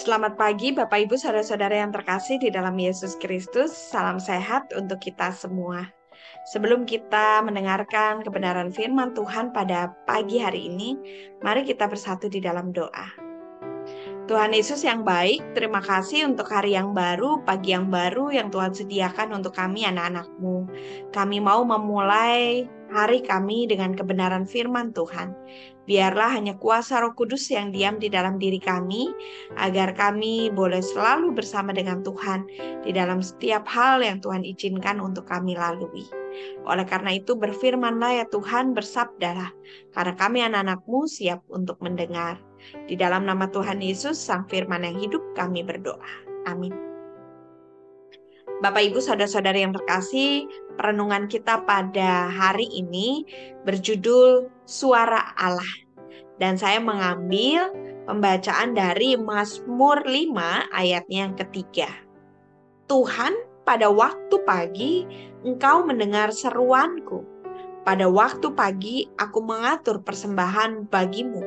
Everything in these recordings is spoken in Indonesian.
Selamat pagi Bapak Ibu Saudara-saudara yang terkasih di dalam Yesus Kristus. Salam sehat untuk kita semua. Sebelum kita mendengarkan kebenaran firman Tuhan pada pagi hari ini, mari kita bersatu di dalam doa. Tuhan Yesus yang baik, terima kasih untuk hari yang baru, pagi yang baru yang Tuhan sediakan untuk kami anak-anak-Mu. Kami mau memulai hari kami dengan kebenaran firman Tuhan. Biarlah hanya kuasa Roh Kudus yang diam di dalam diri kami, agar kami boleh selalu bersama dengan Tuhan di dalam setiap hal yang Tuhan izinkan untuk kami lalui. Oleh karena itu berfirmanlah ya Tuhan, bersabdalah, karena kami anak-anak-Mu siap untuk mendengar. Di dalam nama Tuhan Yesus, Sang Firman yang hidup, kami berdoa. Amin. Bapak, Ibu, Saudara-saudari yang terkasih, perenungan kita pada hari ini berjudul Suara Allah. Dan saya mengambil pembacaan dari Mazmur 5 ayatnya yang ketiga. Tuhan, pada waktu pagi, Engkau mendengar seruanku. Pada waktu pagi, aku mengatur persembahan bagimu,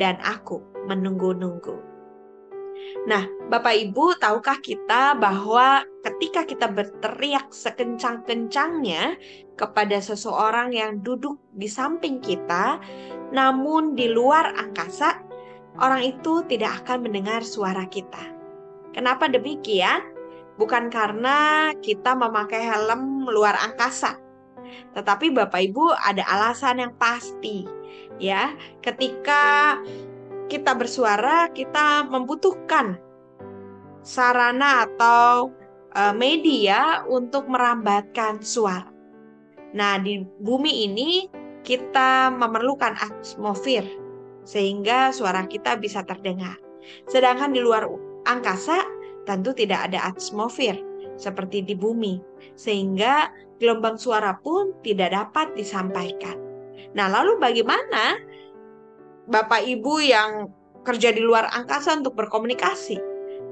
dan aku menunggu-nunggu. Nah, Bapak Ibu, tahukah kita bahwa ketika kita berteriak sekencang-kencangnya kepada seseorang yang duduk di samping kita, namun di luar angkasa, orang itu tidak akan mendengar suara kita. Kenapa demikian? Bukan karena kita memakai helm luar angkasa, tetapi Bapak Ibu ada alasan yang pasti, ya. Ketika kita bersuara, kita membutuhkan sarana atau media untuk merambatkan suara. Nah, di bumi ini kita memerlukan atmosfer sehingga suara kita bisa terdengar. Sedangkan di luar angkasa tentu tidak ada atmosfer seperti di bumi, sehingga gelombang suara pun tidak dapat disampaikan. Nah, lalu bagaimana Bapak Ibu yang kerja di luar angkasa untuk berkomunikasi?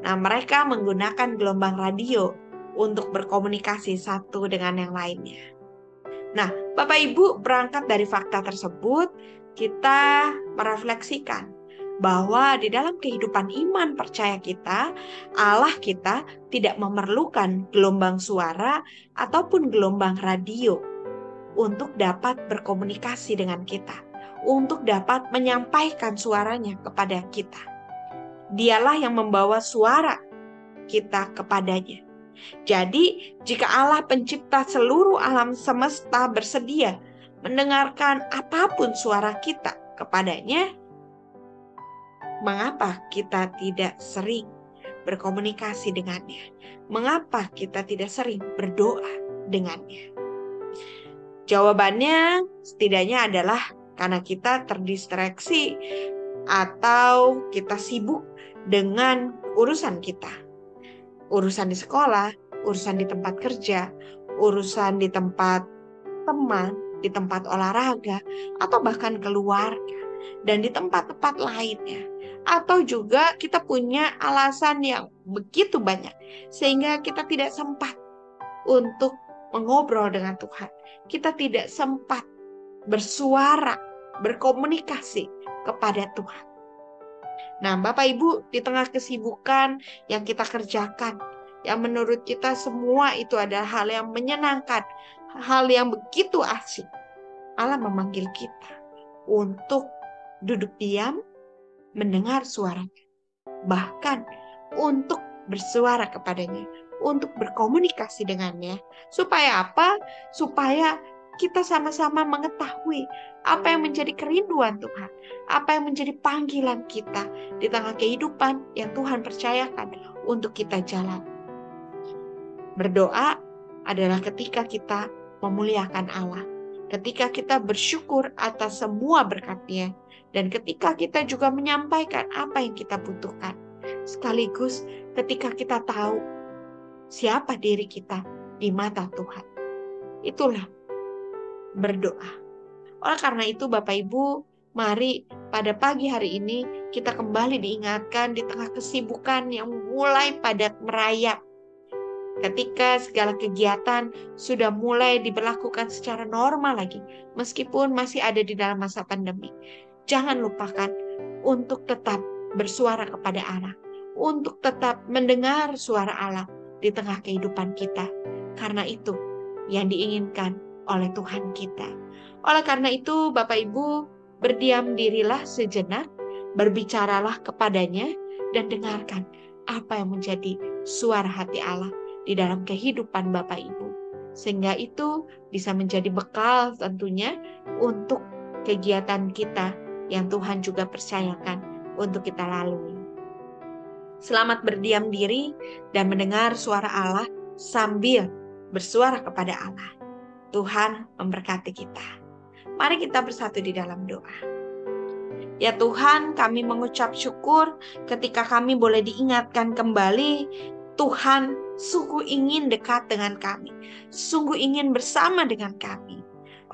Nah, mereka menggunakan gelombang radio untuk berkomunikasi satu dengan yang lainnya. Nah, Bapak Ibu, berangkat dari fakta tersebut, kita merefleksikan bahwa di dalam kehidupan iman percaya kita, Allah kita tidak memerlukan gelombang suara ataupun gelombang radio untuk dapat berkomunikasi dengan kita, untuk dapat menyampaikan suaranya kepada kita. Dialah yang membawa suara kita kepadanya. Jadi, jika Allah pencipta seluruh alam semesta bersedia mendengarkan apapun suara kita kepadanya, mengapa kita tidak sering berkomunikasi dengannya? Mengapa kita tidak sering berdoa dengannya? Jawabannya setidaknya adalah karena kita terdistraksi atau kita sibuk dengan urusan kita. Urusan di sekolah, urusan di tempat kerja, urusan di tempat teman, di tempat olahraga, atau bahkan keluarga, dan di tempat-tempat lainnya. Atau juga kita punya alasan yang begitu banyak, sehingga kita tidak sempat untuk mengobrol dengan Tuhan. Kita tidak sempat bersuara, berkomunikasi kepada Tuhan. Nah, Bapak Ibu, di tengah kesibukan yang kita kerjakan, yang menurut kita semua itu adalah hal yang menyenangkan, hal yang begitu asik, Allah memanggil kita untuk duduk diam, mendengar suaranya, bahkan untuk bersuara kepadanya, untuk berkomunikasi dengannya. Supaya apa? Supaya kita sama-sama mengetahui apa yang menjadi kerinduan Tuhan, apa yang menjadi panggilan kita di tengah kehidupan yang Tuhan percayakan untuk kita jalan. Berdoa adalah ketika kita memuliakan Allah, ketika kita bersyukur atas semua berkat-Nya, dan ketika kita juga menyampaikan apa yang kita butuhkan. Sekaligus ketika kita tahu siapa diri kita di mata Tuhan. Itulah berdoa. Oleh karena itu Bapak Ibu, mari pada pagi hari ini kita kembali diingatkan di tengah kesibukan yang mulai padat merayap. Ketika segala kegiatan sudah mulai diberlakukan secara normal lagi, meskipun masih ada di dalam masa pandemi. Jangan lupakan untuk tetap bersuara kepada Allah, untuk tetap mendengar suara Allah di tengah kehidupan kita. Karena itu yang diinginkan oleh Tuhan kita. Oleh karena itu, Bapak Ibu, berdiam dirilah sejenak, berbicaralah kepadanya, dan dengarkan apa yang menjadi suara hati Allah di dalam kehidupan Bapak Ibu. Sehingga itu bisa menjadi bekal tentunya untuk kegiatan kita yang Tuhan juga percayakan untuk kita lalui. Selamat berdiam diri dan mendengar suara Allah sambil bersuara kepada Allah. Tuhan memberkati kita. Mari kita bersatu di dalam doa. Ya Tuhan, kami mengucap syukur ketika kami boleh diingatkan kembali, Tuhan sungguh ingin dekat dengan kami, sungguh ingin bersama dengan kami.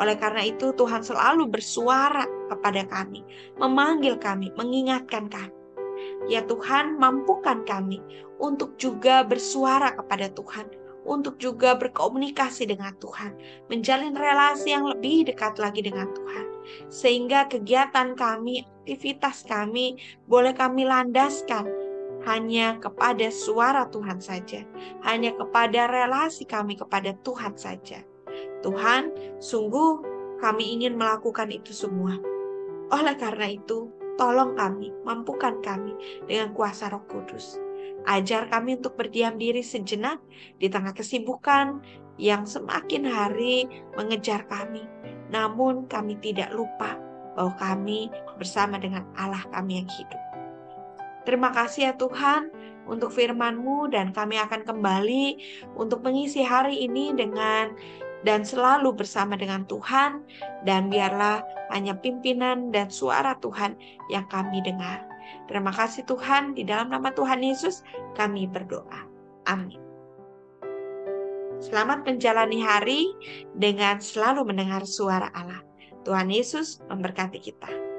Oleh karena itu Tuhan selalu bersuara kepada kami, memanggil kami, mengingatkan kami. Ya Tuhan, mampukan kami untuk juga bersuara kepada Tuhan, untuk juga berkomunikasi dengan Tuhan, menjalin relasi yang lebih dekat lagi dengan Tuhan. Sehingga kegiatan kami, aktivitas kami, boleh kami landaskan hanya kepada suara Tuhan saja, hanya kepada relasi kami kepada Tuhan saja. Tuhan, sungguh kami ingin melakukan itu semua. Oleh karena itu, tolong kami, mampukan kami dengan kuasa Roh Kudus. Ajar kami untuk berdiam diri sejenak di tengah kesibukan yang semakin hari mengejar kami. Namun kami tidak lupa bahwa kami bersama dengan Allah kami yang hidup. Terima kasih ya Tuhan untuk firman-Mu, dan kami akan kembali untuk mengisi hari ini dengan dan selalu bersama dengan Tuhan, dan biarlah hanya pimpinan dan suara Tuhan yang kami dengar. Terima kasih Tuhan, di dalam nama Tuhan Yesus kami berdoa. Amin. Selamat menjalani hari dengan selalu mendengar suara Allah. Tuhan Yesus memberkati kita.